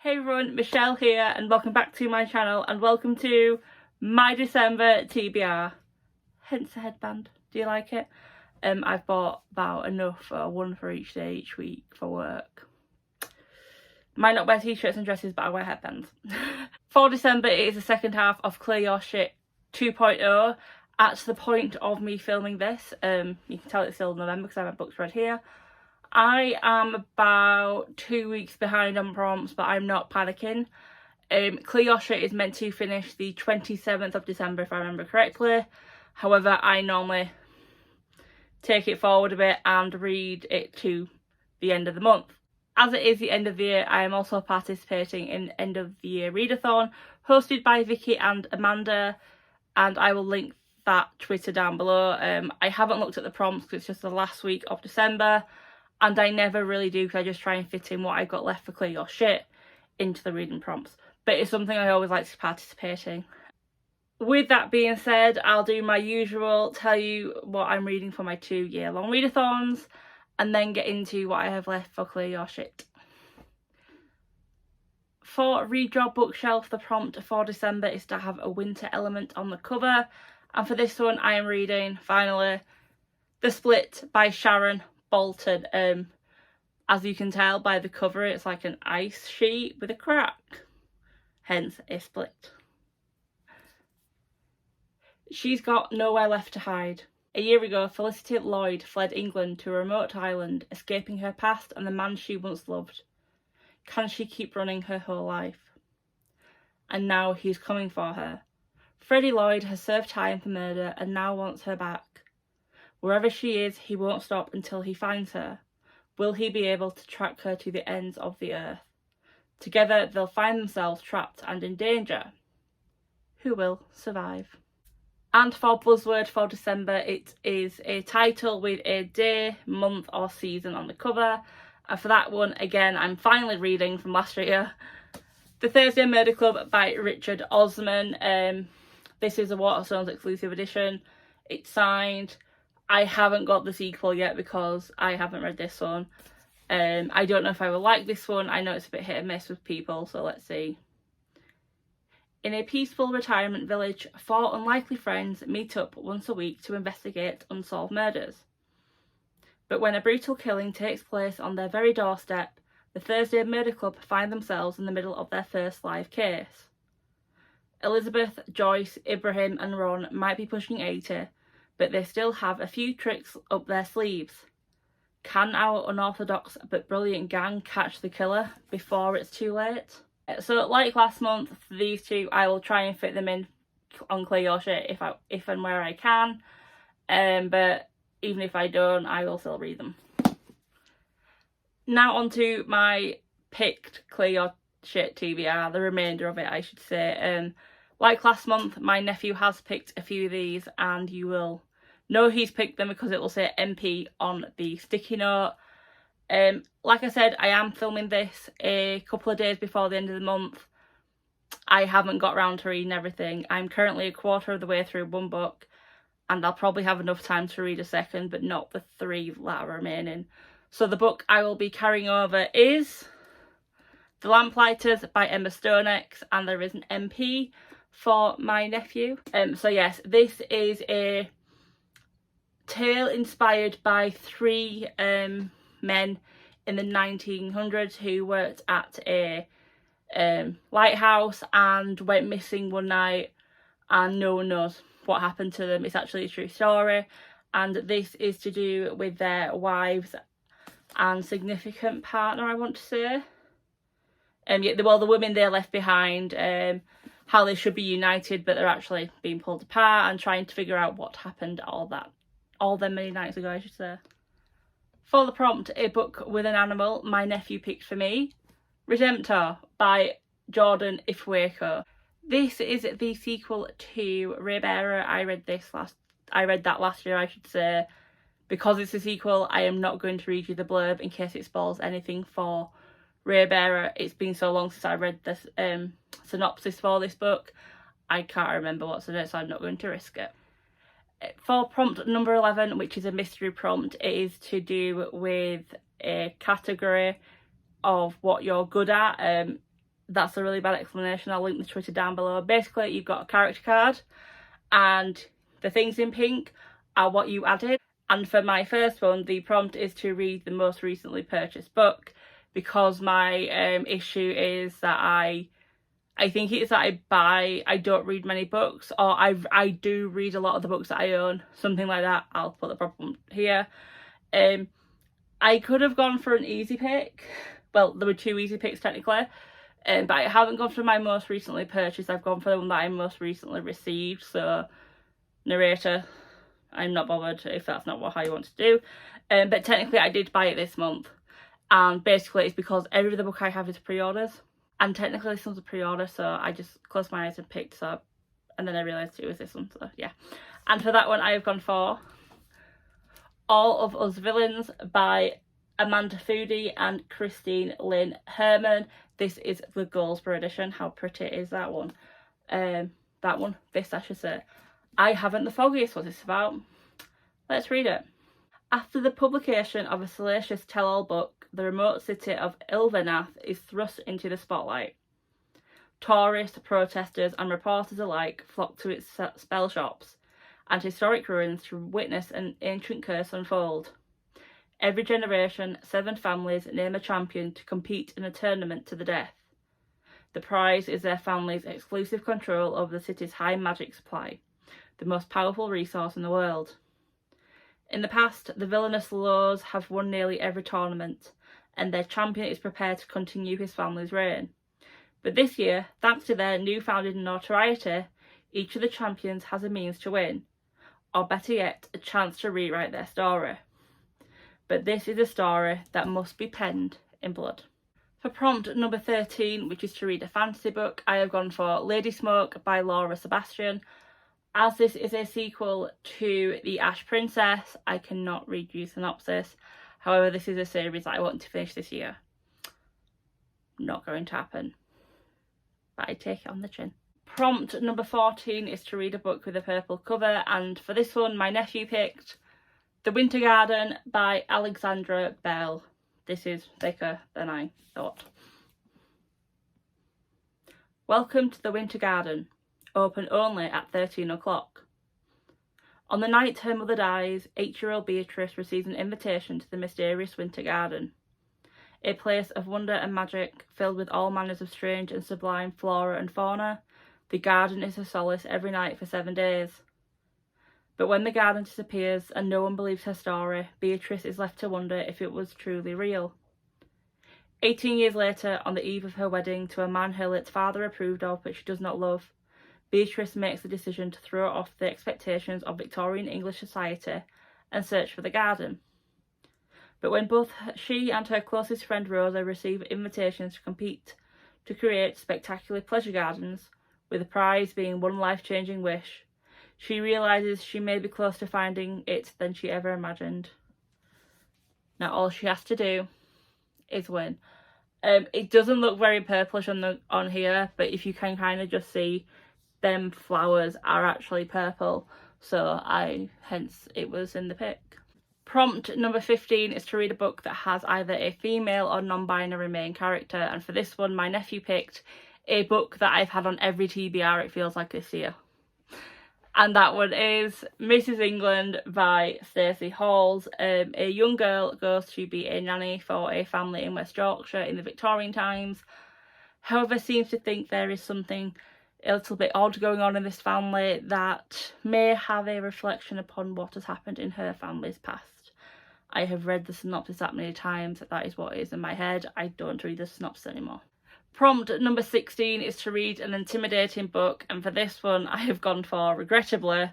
Hey everyone, Michelle here and welcome back to my channel and welcome to my December TBR, hence the headband. Do you like it? I've bought about enough, one for each day each week for work. Might not wear t-shirts and dresses, but I wear headbands. For December it is the second half of Clear Your Shit 2.0. At the point of me filming this, you can tell it's still November because I have my books right here. I am about 2 weeks behind on prompts, but I'm not panicking. Clear Your Shit is meant to finish the 27th of December if I remember correctly. However, I normally take it forward a bit and read it to the end of the month. As it is the end of the year, I am also participating in end of the year readathon hosted by Vicky and Amanda, and I will link that Twitter down below. I haven't looked at the prompts because it's just the last week of December. And I never really do because I just try and fit in what I've got left for Clear Your Shit into the reading prompts. But it's something I always like to participate in. With that being said, I'll do my usual, tell you what I'm reading for my 2 year-long readathons, and then get into what I have left for Clear Your Shit. For Read Your Bookshelf, the prompt for December is to have a winter element on the cover. And for this one, I am reading, finally, The Split by Sharon Bolton. As you can tell by the cover, it's like an ice sheet with a crack, hence a split. She's got nowhere left to hide. A year ago, Felicity Lloyd fled England to a remote island, escaping her past and the man she once loved. Can she keep running her whole life? And now he's coming for her. Freddie Lloyd has served time for murder and now wants her back. Wherever she is, he won't stop until he finds her. Will he be able to track her to the ends of the earth? Together, they'll find themselves trapped and in danger. Who will survive? And for Buzzword for December, it is a title with a day, month or season on the cover. And for that one, again, I'm finally reading from last year, The Thursday Murder Club by Richard Osman. This is a Waterstones exclusive edition. It's signed. I haven't got the sequel yet because I haven't read this one. I don't know if I will like this one. I know it's a bit hit and miss with people, so let's see. In a peaceful retirement village, 4 unlikely friends meet up once a week to investigate unsolved murders. But when a brutal killing takes place on their very doorstep, the Thursday Murder Club find themselves in the middle of their first live case. Elizabeth, Joyce, Ibrahim and Ron might be pushing 80, but they still have a few tricks up their sleeves. Can our unorthodox but brilliant gang catch the killer before it's too late? So like last month, for these two, I will try and fit them in on Clear Your Shit if and where I can. But even if I don't, I will still read them. Now on to my picked Clear Your Shit TBR, the remainder of it I should say. Like last month, my nephew has picked a few of these and you will know he's picked them because it will say MP on the sticky note. Like I said, I am filming this a couple of days before the end of the month. I haven't got round to reading everything. I'm currently a quarter of the way through one book and I'll probably have enough time to read a second, but not the 3 that are remaining. So the book I will be carrying over is The Lamplighters by Emma Stonex, and there is an MP for my nephew. So yes, this is a tale inspired by 3 men in the 1900s who worked at a lighthouse and went missing one night and no one knows what happened to them. It's actually a true story, and this is to do with their wives and significant partner, I want to say. Yeah, well, the women they left behind, how they should be united, but they're actually being pulled apart and trying to figure out what happened all them many nights ago, I should say. For the prompt, a book with an animal, my nephew picked for me Redemptor by Jordan Ifweko. This is the sequel to Raybearer. I read that last year, I should say. Because it's a sequel, I am not going to read you the blurb in case it spoils anything for Raybearer. It's been so long since I read this synopsis for this book. I can't remember what's in it, so I'm not going to risk it. For prompt number 11, which is a mystery prompt, it is to do with a category of what you're good at. that's a really bad explanation. I'll link the Twitter down below. Basically, you've got a character card and the things in pink are what you added. And for my first one, the prompt is to read the most recently purchased book, because my issue is that I think it's that I don't read many books, or I do read a lot of the books that I own, something like that. I'll put the problem here. I could have gone for an easy pick. Well, there were 2 easy picks technically, but I haven't gone for my most recently purchased. I've gone for the one that I most recently received. So, narrator, I'm not bothered if that's not how you want to do. But technically I did buy it this month, and basically it's because every other book I have is pre-orders, and technically this one's a pre-order, so I just closed my eyes and picked up, and then I realised it was this one, so yeah. And for that one I have gone for All of Us Villains by Amanda Foody and Christine Lynn Herman. This is the Goldsboro edition. How pretty is that one? This I should say. I haven't the foggiest what it's about. Let's read it. After the publication of a salacious tell-all book, the remote city of Ilvernath is thrust into the spotlight. Tourists, protesters and reporters alike flock to its spell shops and historic ruins to witness an ancient curse unfold. Every generation, 7 families name a champion to compete in a tournament to the death. The prize is their family's exclusive control over the city's high magic supply, the most powerful resource in the world. In the past, the villainous Lows have won nearly every tournament, and their champion is prepared to continue his family's reign. But this year, thanks to their newfound notoriety, each of the champions has a means to win, or better yet, a chance to rewrite their story. But this is a story that must be penned in blood. For prompt number 13, which is to read a fantasy book, I have gone for Lady Smoke by Laura Sebastian. As this is a sequel to The Ash Princess, I cannot read you synopsis. However, this is a series that I want to finish this year. Not going to happen. But I take it on the chin. Prompt number 14 is to read a book with a purple cover, and for this one my nephew picked The Winter Garden by Alexandra Bell. This is thicker than I thought. Welcome to the Winter Garden. Open only at 13 o'clock. On the night her mother dies, 8-year-old Beatrice receives an invitation to the mysterious Winter Garden, a place of wonder and magic filled with all manners of strange and sublime flora and fauna. The garden is her solace every night for 7 days. But when the garden disappears and no one believes her story, Beatrice is left to wonder if it was truly real. 18 years later, on the eve of her wedding to a man her late father approved of but she does not love, Beatrice makes the decision to throw off the expectations of Victorian English society and search for the garden. But when both she and her closest friend Rosa receive invitations to compete to create spectacular pleasure gardens, with the prize being one life-changing wish, she realises she may be closer to finding it than she ever imagined. Now all she has to do is win. It doesn't look very purplish on here, but if you can kind of just see, them flowers are actually purple, so hence it was in the pick. Prompt number 15 is to read a book that has either a female or non-binary main character, and for this one my nephew picked a book that I've had on every TBR it feels like this year. And that one is Mrs. England by Stacey Halls. A young girl goes to be a nanny for a family in West Yorkshire in the Victorian times. However, seems to think there is something a little bit odd going on in this family that may have a reflection upon what has happened in her family's past. I have read the synopsis that many times that is what is in my head. I don't read the synopsis anymore. Prompt number 16 is to read an intimidating book, and for this one I have gone for, regrettably,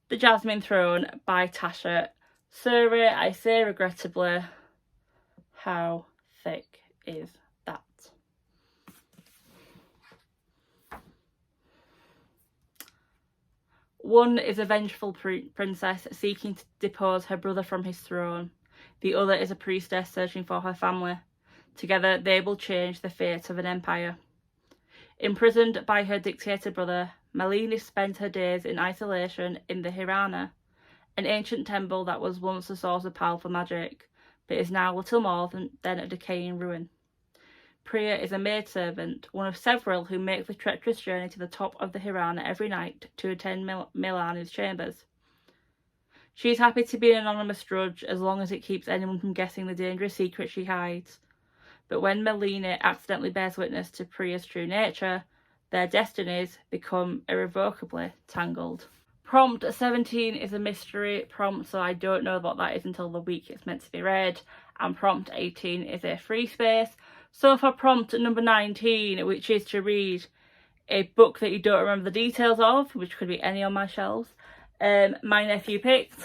The Jasmine Throne by Tasha Suri. I say regrettably. How thick is that? One is a vengeful princess seeking to depose her brother from his throne. The other is a priestess searching for her family. Together they will change the fate of an empire. Imprisoned by her dictator brother, Malini spent her days in isolation in the Hirana, an ancient temple that was once a source of powerful magic, but is now little more than a decaying ruin. Priya is a maidservant, one of several who make the treacherous journey to the top of the Hirana every night to attend Milani's chambers. She is happy to be an anonymous drudge as long as it keeps anyone from guessing the dangerous secret she hides. But when Melina accidentally bears witness to Priya's true nature, their destinies become irrevocably tangled. Prompt 17 is a mystery prompt, so I don't know what that is until the week it's meant to be read. And prompt 18 is a free space. So for prompt number 19, which is to read a book that you don't remember the details of, which could be any on my shelves, my nephew picked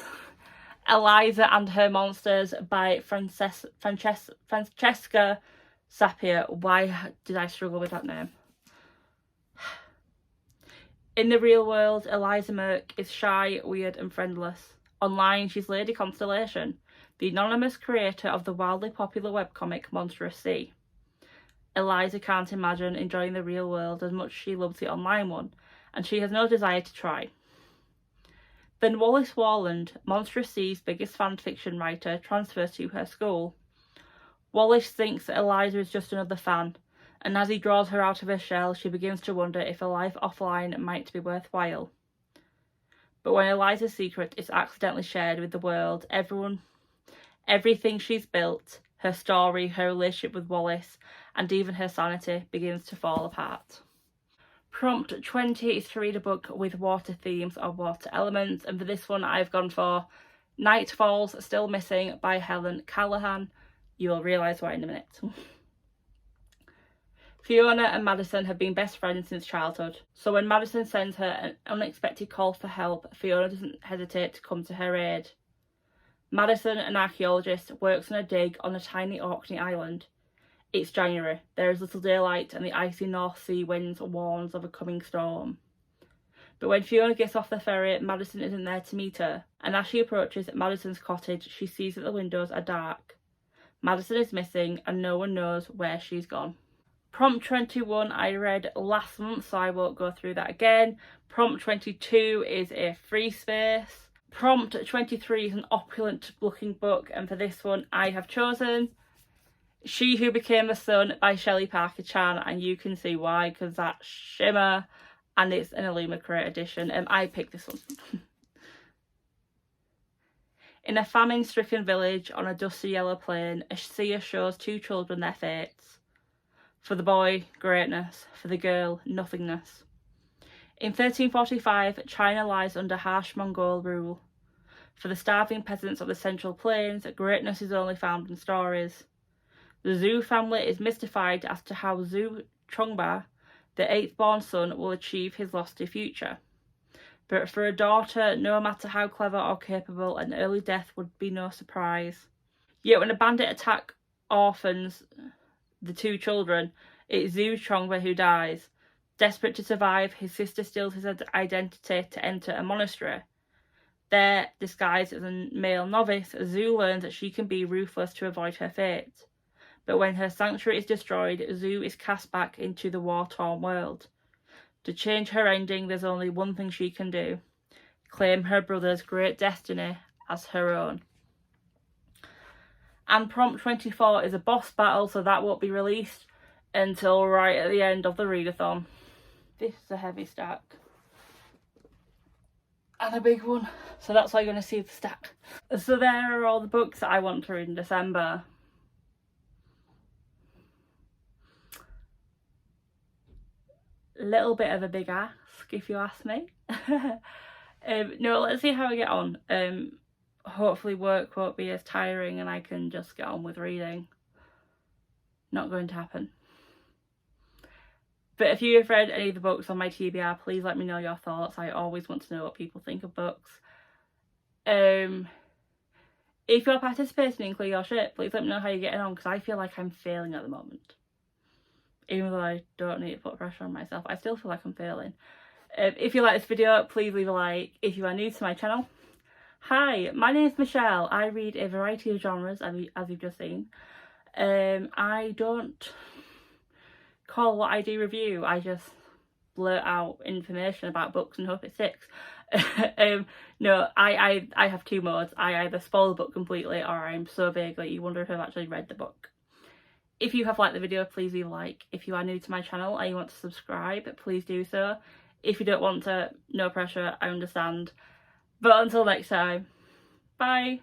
Eliza and Her Monsters by Francesca Sapir. Why did I struggle with that name? In the real world, Eliza Merck is shy, weird and friendless. Online, she's Lady Constellation, the anonymous creator of the wildly popular webcomic Monstrous Sea. Eliza can't imagine enjoying the real world as much as she loves the online one, and she has no desire to try. Then Wallace Warland, Monstrous Sea's biggest fan fiction writer, transfers to her school. Wallace thinks that Eliza is just another fan, and as he draws her out of her shell, she begins to wonder if a life offline might be worthwhile. But when Eliza's secret is accidentally shared with the world, everything she's built, her story, her relationship with Wallace, and even her sanity begins to fall apart. Prompt 20 is to read a book with water themes or water elements, and for this one I've gone for Night Falls Still Missing by Helen Callahan. You will realise why in a minute. Fiona and Madison have been best friends since childhood, so when Madison sends her an unexpected call for help, Fiona doesn't hesitate to come to her aid. Madison, an archaeologist, works on a dig on a tiny Orkney island. It's January, there is little daylight and the icy North Sea winds warns of a coming storm. But when Fiona gets off the ferry, Madison isn't there to meet her, and as she approaches Madison's cottage, she sees that the windows are dark. Madison is missing and no one knows where she's gone. Prompt 21 I read last month, so I won't go through that again. Prompt 22 is a free space. Prompt 23 is an opulent looking book, and for this one I have chosen She Who Became the Sun by Shelley Parker Chan, and you can see why, because that shimmer, and it's an Illumicrate edition, and I picked this one. In a famine-stricken village on a dusty yellow plain, a seer shows two children their fates. For the boy, greatness. For the girl, nothingness. In 1345, China lies under harsh Mongol rule. For the starving peasants of the Central Plains, greatness is only found in stories. The Zhou family is mystified as to how Zhou Chongba, the eighth-born son, will achieve his lofty future. But for a daughter, no matter how clever or capable, an early death would be no surprise. Yet when a bandit attack orphans the two children, it's Zhou Chongba who dies. Desperate to survive, his sister steals his identity to enter a monastery. There, disguised as a male novice, Zhou learns that she can be ruthless to avoid her fate. But when her sanctuary is destroyed, Zhou is cast back into the war-torn world. To change her ending, there's only one thing she can do: claim her brother's great destiny as her own. And prompt 24 is a boss battle, so that won't be released until right at the end of the readathon. This is a heavy stack. And a big one. So that's why you're going to see the stack. So there are all the books that I want to read in December. Little bit of a big ask, if you ask me. No, let's see how I get on. Hopefully work won't be as tiring and I can just get on with reading. Not going to happen. But if you have read any of the books on my TBR, please let me know your thoughts. I always want to know what people think of books. If you're participating in Clear Your Shit, please let me know how you're getting on, because I feel like I'm failing at the moment. Even though I don't need to put pressure on myself, I still feel like I'm failing. If you like this video, please leave a like. If you are new to my channel, hi, my name is Michelle. I read a variety of genres, as you've just seen. I don't call what I do review, I just blurt out information about books and hope it sticks. No, I have two modes. I either spoil the book completely, or I'm so vague that you wonder if I've actually read the book. If you have liked the video, please leave a like. If you are new to my channel and you want to subscribe, please do so. If you don't want to, no pressure, I understand. But until next time, bye!